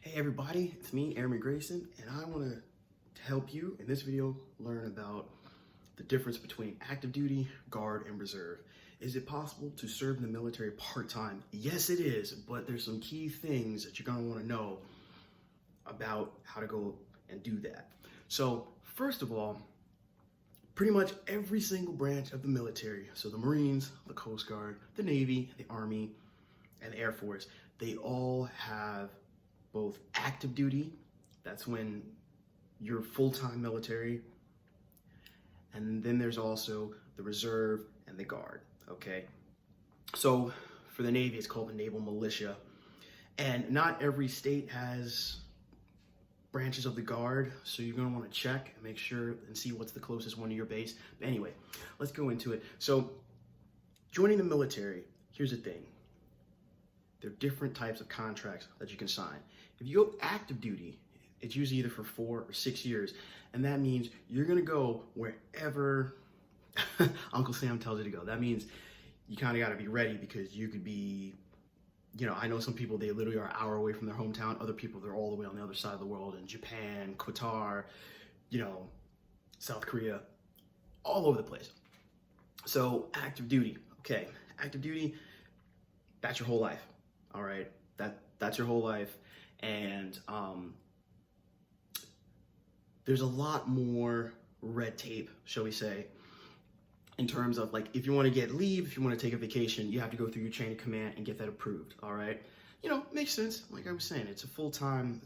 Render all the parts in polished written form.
Hey everybody, it's me, Aaron Grayson, and I want to help you in this video learn about the difference between active duty, guard, and reserve. Is it possible to serve in the military part-time? Yes, it is, but there's some key things that you're going to want to know about how to go and do that. So first of all, pretty much every single branch of the military, so the Marines, the Coast Guard, the Navy, the Army, and the Air Force, they all have both active duty, that's when you're full-time military, and then there's also the reserve and the guard, okay? So for the Navy, it's called the Naval Militia, and not every state has branches of the guard, so you're gonna wanna check and make sure and see what's the closest one to your base. But anyway, let's go into it. So joining the military, here's the thing. There are different types of contracts that you can sign. If you go active duty, it's usually either for 4 or 6 years, and that means you're gonna go wherever Uncle Sam tells you to go. That means you kind of got to be ready because you could be, I know some people, they literally are an hour away from their hometown. Other people, they're all the way on the other side of the world in Japan, Qatar, South Korea, all over the place. So active duty, okay. Active duty, that's your whole life, all right? That's your whole life. And there's a lot more red tape, shall we say, in terms of like, if you want to get leave, if you want to take a vacation, you have to go through your chain of command and get that approved, all right? Makes sense. Like I was saying, it's a full-time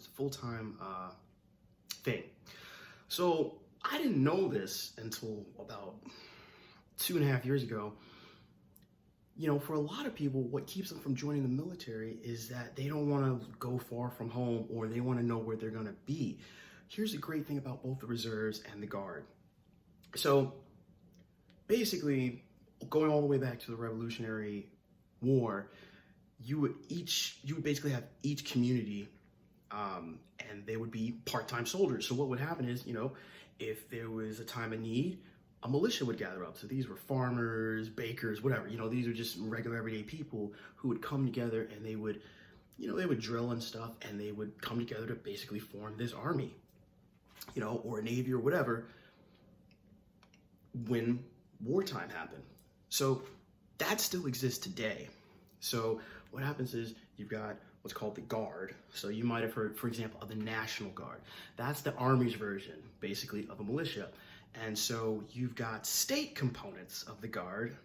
thing. So I didn't know this until about 2.5 years ago. For a lot of people, what keeps them from joining the military is that they don't want to go far from home, or they want to know where they're going to be. Here's the great thing about both the reserves and the guard. So basically, going all the way back to the Revolutionary War, you would basically have each community, and they would be part-time soldiers. So what would happen is, if there was a time of need, a militia would gather up. So these were farmers, bakers, whatever. These are just regular everyday people who would come together, and they would, they would drill and stuff, and they would come together to basically form this army, or a navy or whatever, when wartime happened. So that still exists today. So what happens is you've got what's called the Guard. So you might have heard, for example, of the National Guard. That's the Army's version, basically, of a militia. And so you've got state components of the Guard,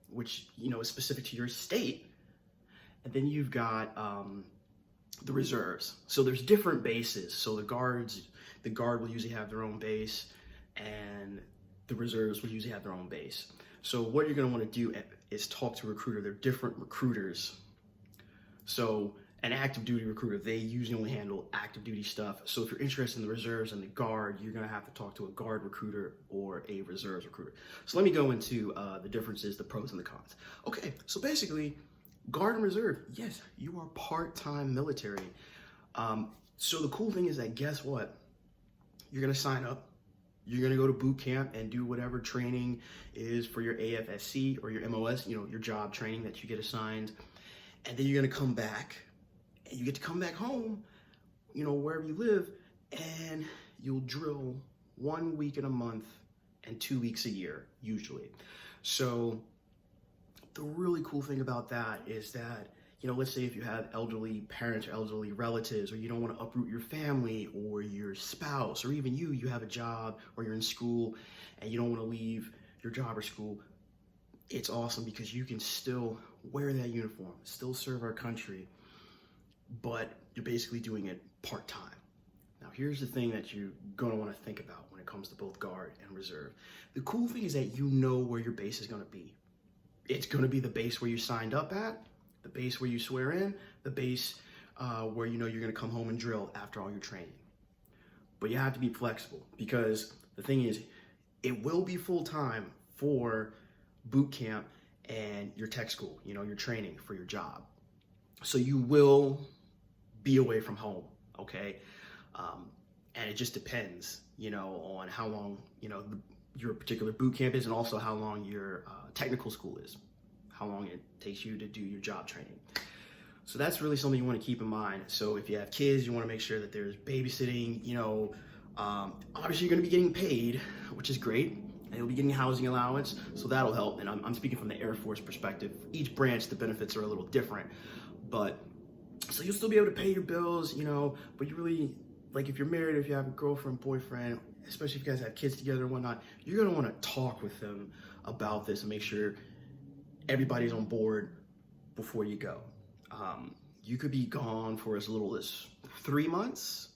which, is specific to your state. And then you've got the reserves. So there's different bases. So the Guard will usually have their own base, and the reserves will usually have their own base. So what you're gonna wanna do is talk to a recruiter. They're different recruiters. So an active duty recruiter, they usually only handle active duty stuff. So if you're interested in the reserves and the Guard, you're gonna have to talk to a Guard recruiter or a reserves recruiter. So let me go into the differences, the pros and the cons. Okay, so basically, Guard and reserve, yes, you are part-time military. So the cool thing is that, guess what? You're gonna sign up, you're gonna go to boot camp and do whatever training is for your AFSC or your MOS, your job training that you get assigned. And then you're gonna come back, and you get to come back home, wherever you live, and you'll drill 1 week in a month and 2 weeks a year, usually. So the really cool thing about that is that, let's say if you have elderly parents or elderly relatives, or you don't want to uproot your family or your spouse, or even you have a job or you're in school and you don't want to leave your job or school, it's awesome because you can still wear that uniform, still serve our country, but you're basically doing it part-time. Now, here's the thing that you're going to want to think about when it comes to both Guard and Reserve. The cool thing is that you know where your base is going to be. It's going to be the base where you signed up at, the base where you swear in, the base where you're going to come home and drill after all your training. But you have to be flexible, because the thing is, it will be full-time for boot camp and your tech school, your training for your job. So you will be away from home, okay? And it just depends, on how long, your particular boot camp is, and also how long your technical school is, how long it takes you to do your job training. So that's really something you want to keep in mind. So if you have kids, you want to make sure that there's babysitting, obviously you're going to be getting paid, which is great. And you'll be getting housing allowance, so that'll help. And I'm speaking from the Air Force perspective. Each branch, the benefits are a little different. But, so you'll still be able to pay your bills, but you really, like if you're married, if you have a girlfriend, boyfriend, especially if you guys have kids together and whatnot, you're going to want to talk with them about this and make sure everybody's on board before you go. You could be gone for as little as 3 months.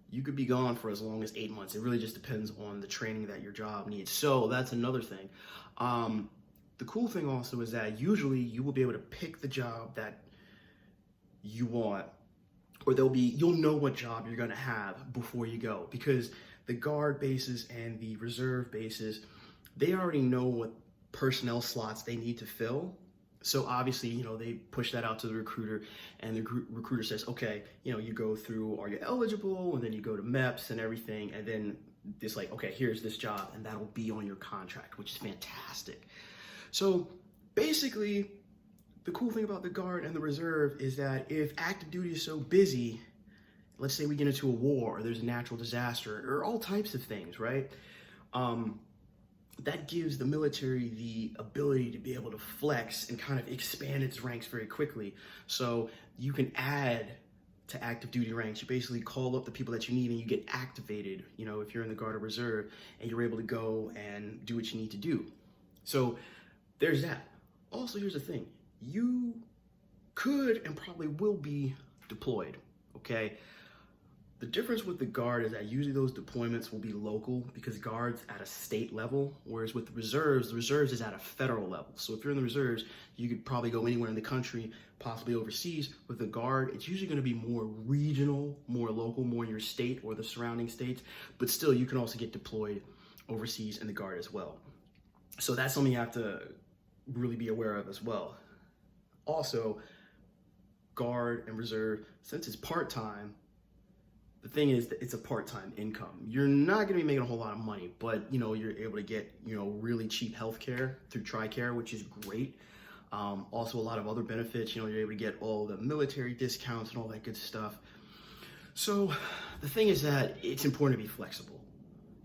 You could be gone for as long as 8 months. It really just depends on the training that your job needs. So that's another thing. The cool thing also is that usually you will be able to pick the job that you want, or you'll know what job you're gonna have before you go, because the guard bases and the reserve bases, they already know what personnel slots they need to fill. So obviously, they push that out to the recruiter, and the recruiter says, okay, you go through, are you eligible? And then you go to MEPS and everything. And then it's like, okay, here's this job, and that'll be on your contract, which is fantastic. So basically, the cool thing about the Guard and the Reserve is that if active duty is so busy, let's say we get into a war or there's a natural disaster or all types of things, right? That gives the military the ability to be able to flex and kind of expand its ranks very quickly. So you can add to active duty ranks. You basically call up the people that you need and you get activated, if you're in the Guard or Reserve, and you're able to go and do what you need to do. So there's that. Also, here's the thing. You could and probably will be deployed, okay? The difference with the Guard is that usually those deployments will be local because Guard's at a state level, whereas with the Reserves is at a federal level. So if you're in the Reserves, you could probably go anywhere in the country, possibly overseas. With the Guard, it's usually going to be more regional, more local, more in your state or the surrounding states, but still you can also get deployed overseas in the Guard as well. So that's something you have to really be aware of as well. Also, Guard and Reserve, since it's part-time, the thing is that it's a part-time income. You're not going to be making a whole lot of money, but you're able to get really cheap healthcare through TRICARE, which is great. Also, a lot of other benefits. You're able to get all the military discounts and all that good stuff. So the thing is that it's important to be flexible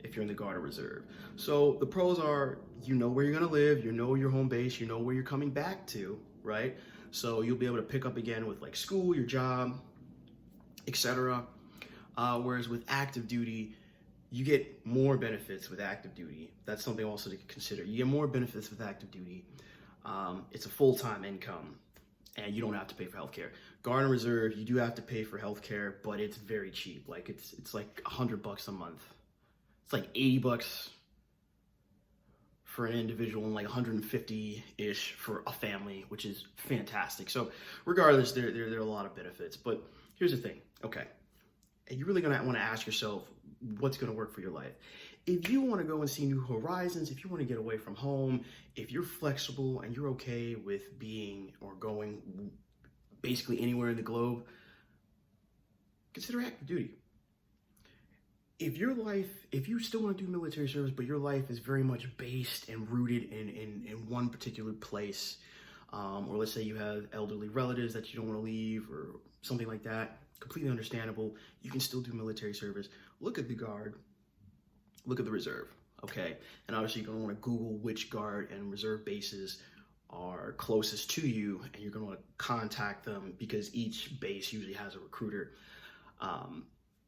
if you're in the Guard or Reserve. So the pros are, where you're going to live, your home base, where you're coming back to, right? So you'll be able to pick up again with like school, your job, etc. Whereas with active duty, you get more benefits with active duty. That's something also to consider. You get more benefits with active duty. It's a full-time income, and you don't have to pay for healthcare. Guard and Reserve, you do have to pay for healthcare, but it's very cheap. Like it's like $100 a month. It's like $80 for an individual and like 150-ish for a family, which is fantastic. So regardless, there are a lot of benefits. But here's the thing, okay? And you're really gonna want to ask yourself what's gonna work for your life. If you want to go and see new horizons, if you want to get away from home, if you're flexible and you're okay with being or going basically anywhere in the globe, consider active duty. If you still want to do military service, but your life is very much based and rooted in one particular place, or let's say you have elderly relatives that you don't want to leave or something like that, completely understandable. You can still do military service. Look at the Guard, look at the Reserve, okay? And obviously you're gonna wanna Google which Guard and Reserve bases are closest to you, and you're gonna wanna contact them because each base usually has a recruiter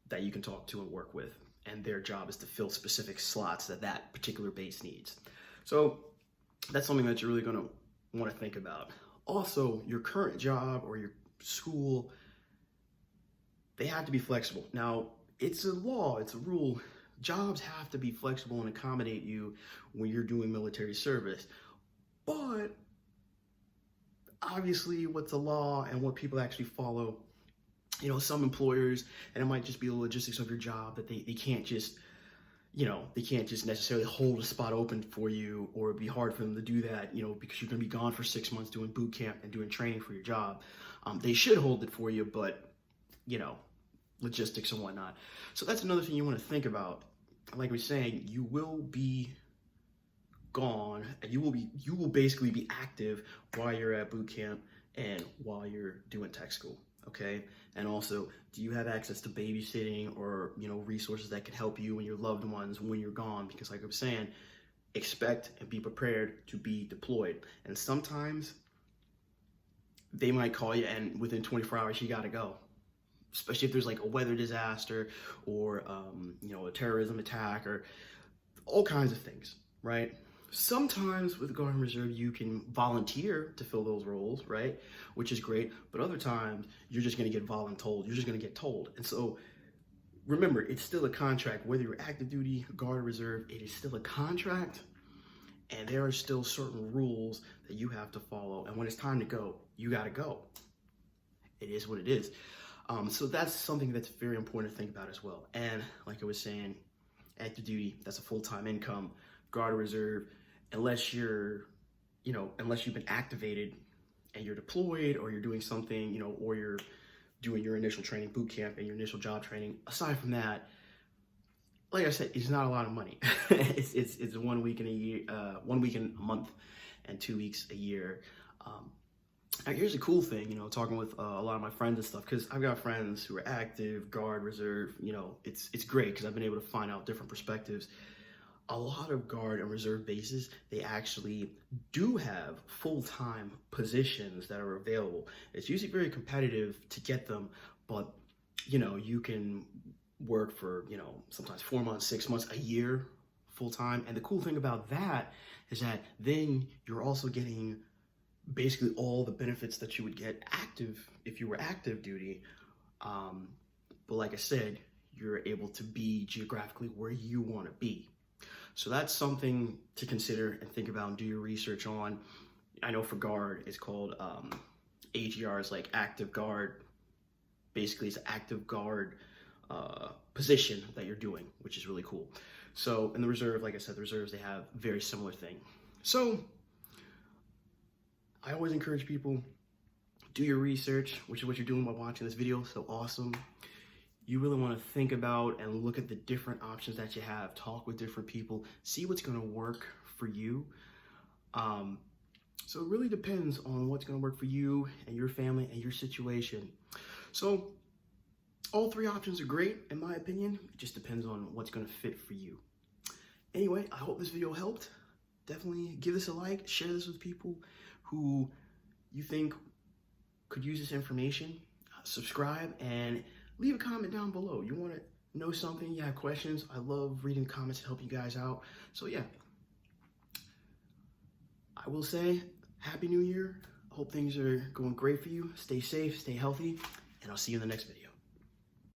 that you can talk to and work with, and their job is to fill specific slots that particular base needs. So that's something that you're really gonna wanna think about. Also, your current job or your school, they have to be flexible. Now, it's a law, it's a rule. Jobs have to be flexible and accommodate you when you're doing military service. But obviously, what's the law and what people actually follow, some employers, and it might just be the logistics of your job, that they can't just, they can't just necessarily hold a spot open for you, or it'd be hard for them to do that, because you're gonna be gone for 6 months doing boot camp and doing training for your job. They should hold it for you, but, logistics and whatnot. So that's another thing you want to think about. Like we're saying, you will be gone, and you will basically be active while you're at boot camp and while you're doing tech school, okay? And also, do you have access to babysitting or, resources that can help you and your loved ones when you're gone? Because like I was saying, expect and be prepared to be deployed. And sometimes they might call you and within 24 hours, you gotta go. Especially if there's like a weather disaster or, a terrorism attack or all kinds of things, right? Sometimes with Guard and Reserve, you can volunteer to fill those roles, right? Which is great. But other times, you're just going to get voluntold. You're just going to get told. And so remember, it's still a contract. Whether you're active duty, Guard or Reserve, it is still a contract. And there are still certain rules that you have to follow. And when it's time to go, you got to go. It is what it is. So that's something that's very important to think about as well. And like I was saying, active duty, that's a full-time income. Guard or Reserve, unless you've been activated and you're deployed or you're doing something, or you're doing your initial training boot camp and your initial job training. Aside from that, like I said, it's not a lot of money. it's 1 week in a year, 1 week in a month, and 2 weeks a year. Now here's a cool thing, talking with a lot of my friends and stuff, because I've got friends who are active, Guard, Reserve. It's great because I've been able to find out different perspectives. A lot of Guard and Reserve bases, they actually do have full-time positions that are available. It's usually very competitive to get them, but you can work for, sometimes 4 months, 6 months, a year full-time. And the cool thing about that is that then you're also getting basically all the benefits that you would get active if you were active duty. But like I said, you're able to be geographically where you want to be. So that's something to consider and think about and do your research on. I know for Guard, it's called AGR, is like active Guard. Basically, it's an active Guard position that you're doing, which is really cool. So in the Reserve, like I said, the Reserves, they have very similar thing. So I always encourage people, do your research, which is what you're doing by watching this video. So awesome. You really want to think about and look at the different options that you have. Talk with different people. See what's going to work for you. So it really depends on what's going to work for you and your family and your situation. So all three options are great, in my opinion. It just depends on what's going to fit for you. Anyway, I hope this video helped. Definitely give this a like. Share this with people who you think could use this information. Subscribe and leave a comment down below. You want to know something, you have questions. I love reading comments to help you guys out. So yeah, I will say Happy New Year. I hope things are going great for you. Stay safe, stay healthy, and I'll see you in the next video.